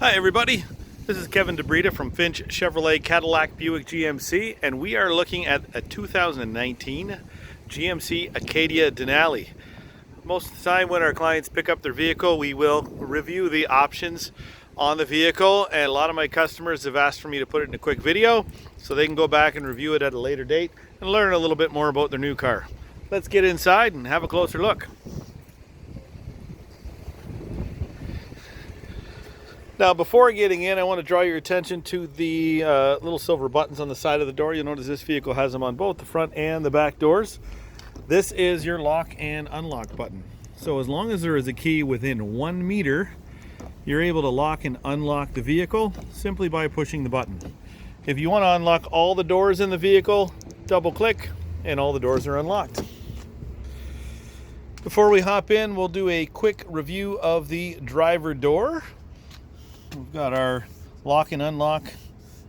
Hi everybody, this is Kevin DeBrita from Finch Chevrolet Cadillac Buick GMC, and we are looking at a 2019 GMC Acadia Denali. Most of the time when our clients pick up their vehicle, we will review the options on the vehicle, and a lot of my customers have asked for me to put it in a quick video so they can go back and review it at a later date and learn a little bit more about their new car. Let's get inside and have a closer look. Now, before getting in, I want to draw your attention to the little silver buttons on the side of the door. You'll notice this vehicle has them on both the front and the back doors. This is your lock and unlock button. So as long as there is a key within 1 meter, you're able to lock and unlock the vehicle simply by pushing the button. If you want to unlock all the doors in the vehicle, double click and all the doors are unlocked. Before we hop in, we'll do a quick review of the driver door. We've got our lock and unlock,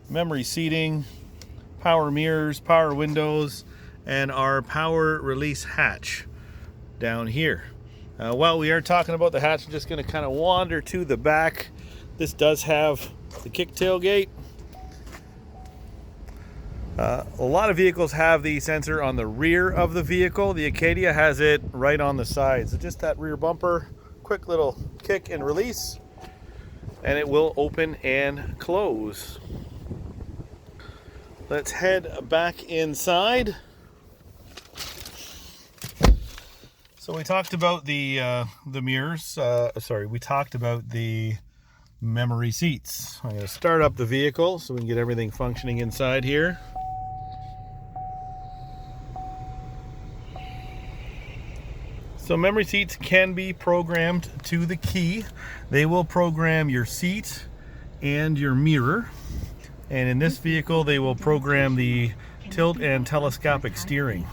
memory seating, power mirrors, power windows, and our power release hatch down here. While we are talking about the hatch, I'm just going to kind of wander to the back. This does have the kick tailgate. A lot of vehicles have the sensor on the rear of the vehicle. The Acadia has it right on the side. So just that rear bumper, quick little kick and release, and it will open and close. Let's head back inside. So we talked about the mirrors. We talked about the memory seats. I'm going to start up the vehicle so we can get everything functioning inside here. So memory seats can be programmed to the key. They will program your seat and your mirror. And in this vehicle, they will program the tilt and telescopic steering.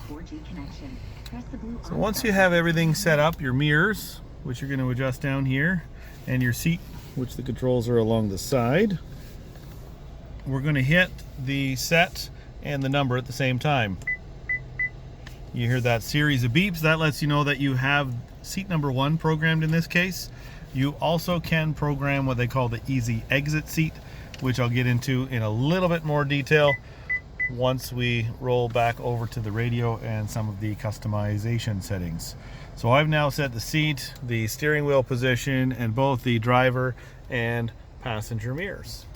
So once you have everything set up, your mirrors, which you're going to adjust down here, and your seat, which the controls are along the side, we're going to hit the set and the number at the same time. You hear that series of beeps. That lets you know that you have seat number 1 programmed in this case. You also can program what they call the easy exit seat, which I'll get into in a little bit more detail once we roll back over to the radio and some of the customization settings. So I've now set the seat, the steering wheel position, and both the driver and passenger mirrors.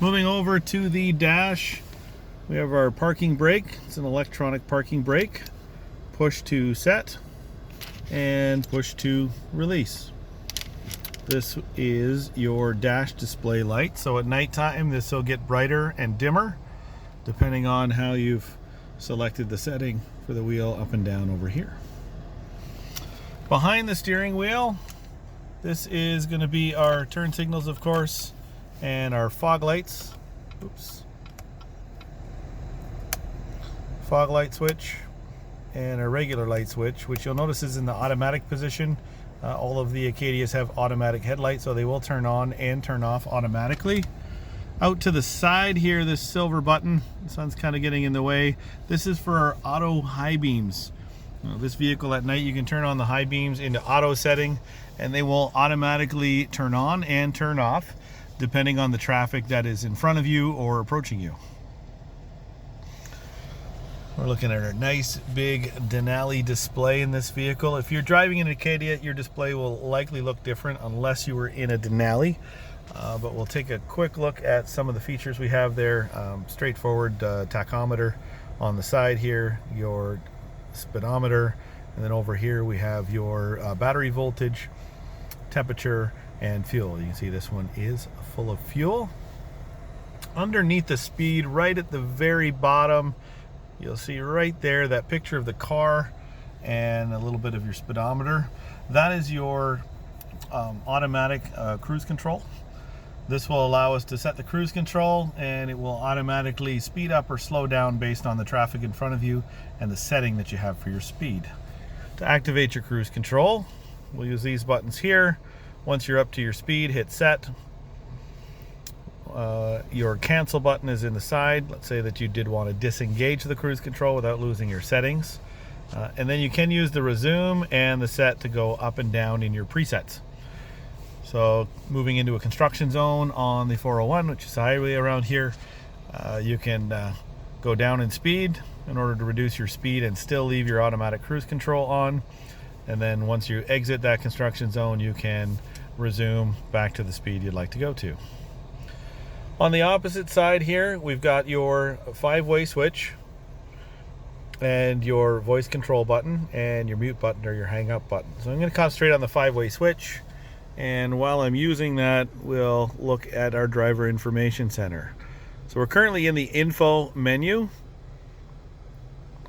Moving over to the dash, we have our parking brake. It's an electronic parking brake. Push to set and push to release. This is your dash display light. So at nighttime, this will get brighter and dimmer depending on how you've selected the setting for the wheel up and down over here. Behind the steering wheel, this is going to be our turn signals, of course, and our fog lights. Oops. Fog light switch and a regular light switch, which you'll notice is in the automatic position. All of the Acadias have automatic headlights, so they will turn on and turn off automatically. Out to the side here, this silver button, this one's kind of getting in the way. This is for our auto high beams. This vehicle at night, you can turn on the high beams into auto setting, and they will automatically turn on and turn off depending on the traffic that is in front of you or approaching you. We're looking at a nice big Denali display in this vehicle. If you're driving an Acadia, your display will likely look different unless you were in a Denali. But we'll take a quick look at some of the features we have there. Straightforward tachometer on the side here, your speedometer, and then over here we have your battery voltage, temperature, and fuel. You can see this one is full of fuel. Underneath the speed, right at the very bottom, you'll see right there that picture of the car and a little bit of your speedometer. That is your automatic cruise control. This will allow us to set the cruise control, and it will automatically speed up or slow down based on the traffic in front of you and the setting that you have for your speed. To activate your cruise control, we'll use these buttons here. Once you're up to your speed, hit set. Your cancel button is in the side. Let's say that you did want to disengage the cruise control without losing your settings. And then you can use the resume and the set to go up and down in your presets. So moving into a construction zone on the 401, which is a highway around here, you can go down in speed in order to reduce your speed and still leave your automatic cruise control on. And then once you exit that construction zone, you can resume back to the speed you'd like to go to. On the opposite side here, we've got your 5-way switch and your voice control button and your mute button or your hang up button. So I'm going to concentrate on the 5-way switch, and while I'm using that, we'll look at our driver information center. So we're currently in the info menu.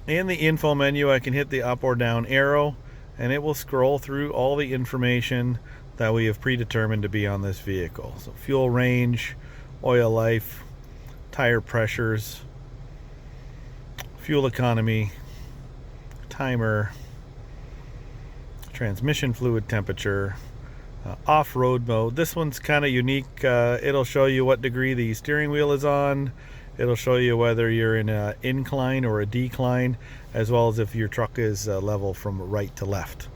In the info menu, I can hit the up or down arrow and it will scroll through all the information that we have predetermined to be on this vehicle. So fuel range, oil life, tire pressures, fuel economy, timer, transmission fluid temperature, off-road mode. This one's kind of unique. It'll show you what degree the steering wheel is on. It'll show you whether you're in an incline or a decline, as well as if your truck is level from right to left.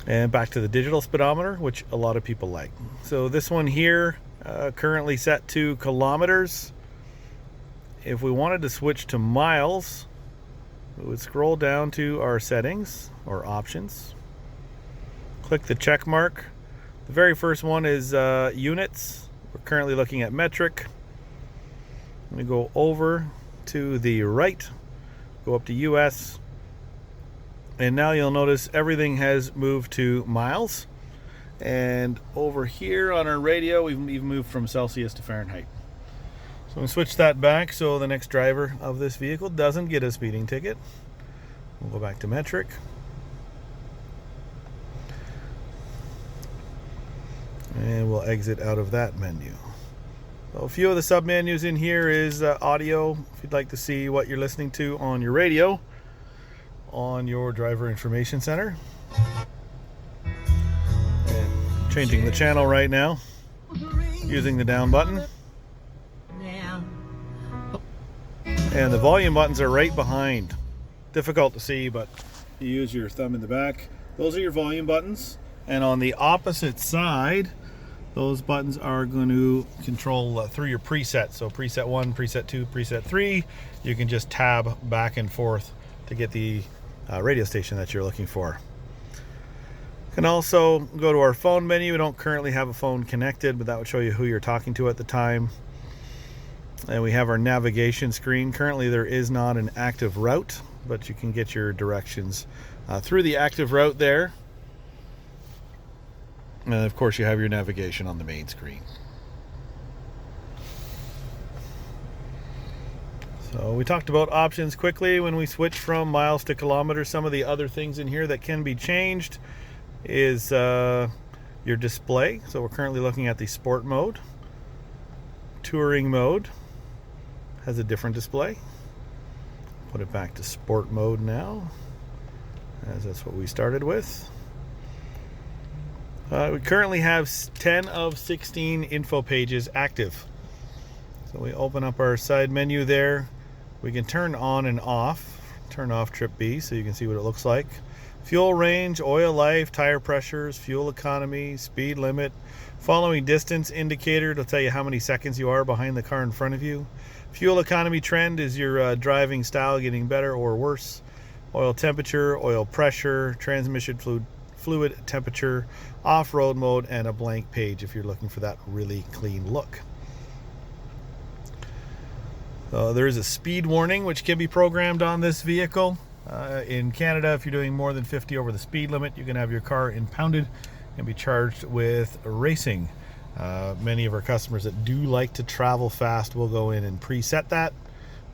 And back to the digital speedometer, which a lot of people like. So this one here, currently set to kilometers. If we wanted to switch to miles, we would scroll down to our settings or options. Click the check mark. The very first one is units. We're currently looking at metric. I'm going to go over to the right, go up to US, and now you'll notice everything has moved to miles. And over here on our radio, we've moved from Celsius to Fahrenheit. So we switch that back so the next driver of this vehicle doesn't get a speeding ticket. We'll go back to metric. And we'll exit out of that menu. So a few of the sub-menus in here is audio, if you'd like to see what you're listening to on your radio, on your driver information center. And changing the channel right now, using the down button. And the volume buttons are right behind. Difficult to see, but you use your thumb in the back. Those are your volume buttons. And on the opposite side, those buttons are going to control through your presets. So preset 1, preset 2, preset 3. You can just tab back and forth to get the radio station that you're looking for. You can also go to our phone menu. We don't currently have a phone connected, but that would show you who you're talking to at the time. And we have our navigation screen. Currently there is not an active route, but you can get your directions through the active route there. And of course you have your navigation on the main screen. So we talked about options quickly when we switch from miles to kilometers. Some of the other things in here that can be changed is your display. So we're currently looking at the sport mode. Touring mode has a different display. Put it back to sport mode now, as that's what we started with. We currently have 10 of 16 info pages active. So we open up our side menu there. We can turn on and off. Turn off trip B so you can see what it looks like. Fuel range, oil life, tire pressures, fuel economy, speed limit, following distance indicator to tell you how many seconds you are behind the car in front of you. Fuel economy trend is your driving style getting better or worse. Oil temperature, oil pressure, transmission fluid temperature, off-road mode, and a blank page if you're looking for that really clean look. There is a speed warning which can be programmed on this vehicle. In Canada, if you're doing more than 50 over the speed limit, you can have your car impounded and be charged with racing. Many of our customers that do like to travel fast will go in and preset that.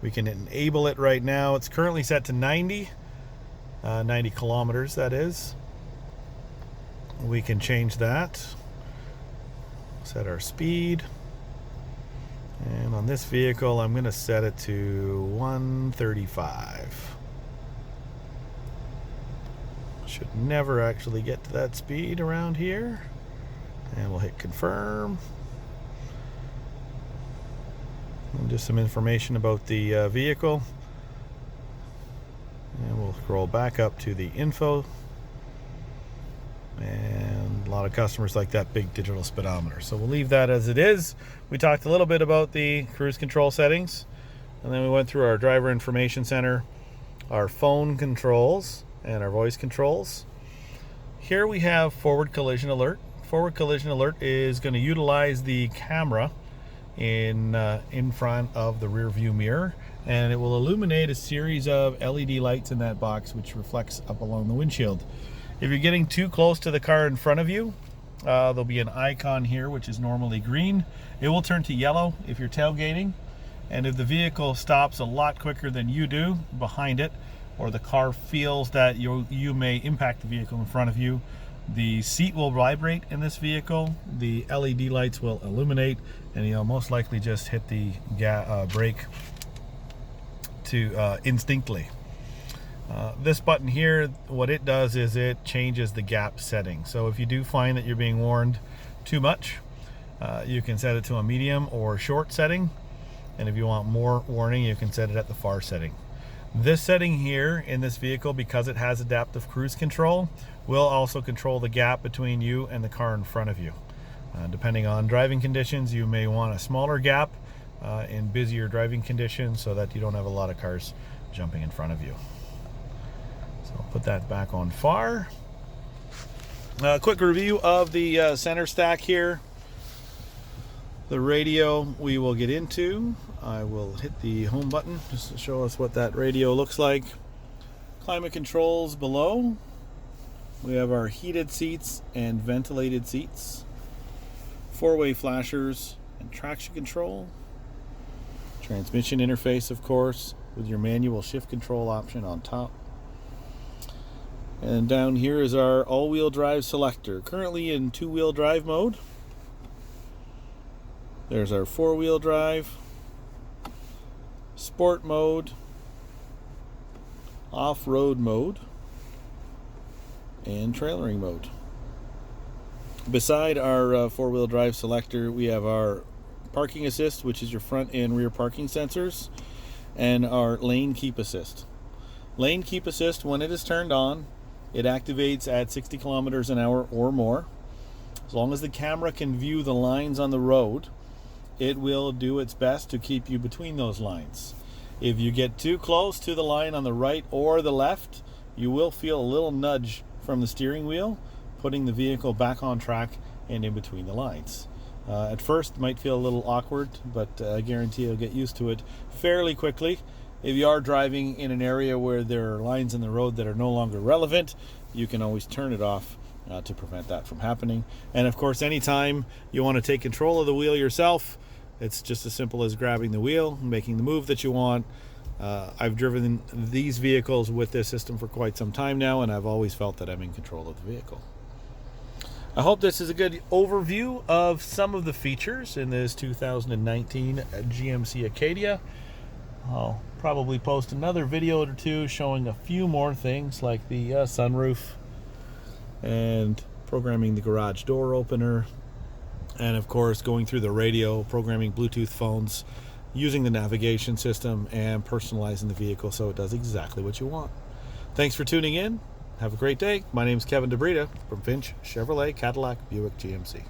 We can enable it right now. It's currently set to 90 kilometers, that is. We can change that, set our speed, and on this vehicle I'm going to set it to 135. Should never actually get to that speed around here, and we'll hit confirm. And just some information about the vehicle, and we'll scroll back up to the info. And A lot of customers like that big digital speedometer. So we'll leave that as it is. We talked a little bit about the cruise control settings, and then we went through our driver information center, our phone controls, and our voice controls. Here we have forward collision alert. Forward collision alert is going to utilize the camera in front of the rear view mirror, and it will illuminate a series of LED lights in that box which reflects up along the windshield. If you're getting too close to the car in front of you, there'll be an icon here which is normally green. It will turn to yellow if you're tailgating, and if the vehicle stops a lot quicker than you do behind it, or the car feels that you may impact the vehicle in front of you, the seat will vibrate in this vehicle, the LED lights will illuminate, and you'll most likely just hit the brake to instinctively. This button here, what it does is it changes the gap setting. So if you do find that you're being warned too much, you can set it to a medium or short setting, and if you want more warning, you can set it at the far setting. This setting here in this vehicle, because it has adaptive cruise control, will also control the gap between you and the car in front of you. Depending on driving conditions, you may want a smaller gap in busier driving conditions so that you don't have a lot of cars jumping in front of you. So I'll put that back on far. Quick review of the center stack here. The radio we will get into. I will hit the home button just to show us what that radio looks like. Climate controls below. We have our heated seats and ventilated seats. Four-way flashers and traction control. Transmission interface, of course, with your manual shift control option on top. And down here is our all-wheel drive selector, currently in two-wheel drive mode. There's our four-wheel drive, sport mode, off-road mode, and trailering mode. Beside our four-wheel drive selector, we have our parking assist, which is your front and rear parking sensors, and our lane keep assist. Lane keep assist, when it is turned on, it activates at 60 kilometers an hour or more. As long as the camera can view the lines on the road, it will do its best to keep you between those lines. If you get too close to the line on the right or the left, you will feel a little nudge from the steering wheel, putting the vehicle back on track and in between the lines. At first, it might feel a little awkward, but I guarantee you'll get used to it fairly quickly. If you are driving in an area where there are lines in the road that are no longer relevant, you can always turn it off to prevent that from happening. And of course, anytime you want to take control of the wheel yourself, it's just as simple as grabbing the wheel and making the move that you want. I've driven these vehicles with this system for quite some time now, and I've always felt that I'm in control of the vehicle. I hope this is a good overview of some of the features in this 2019 GMC Acadia. I'll probably post another video or two showing a few more things like the sunroof and programming the garage door opener, and of course going through the radio, programming Bluetooth phones, using the navigation system, and personalizing the vehicle so it does exactly what you want. Thanks for tuning in. Have a great day. My name is Kevin DeBrita from Finch Chevrolet Cadillac Buick GMC.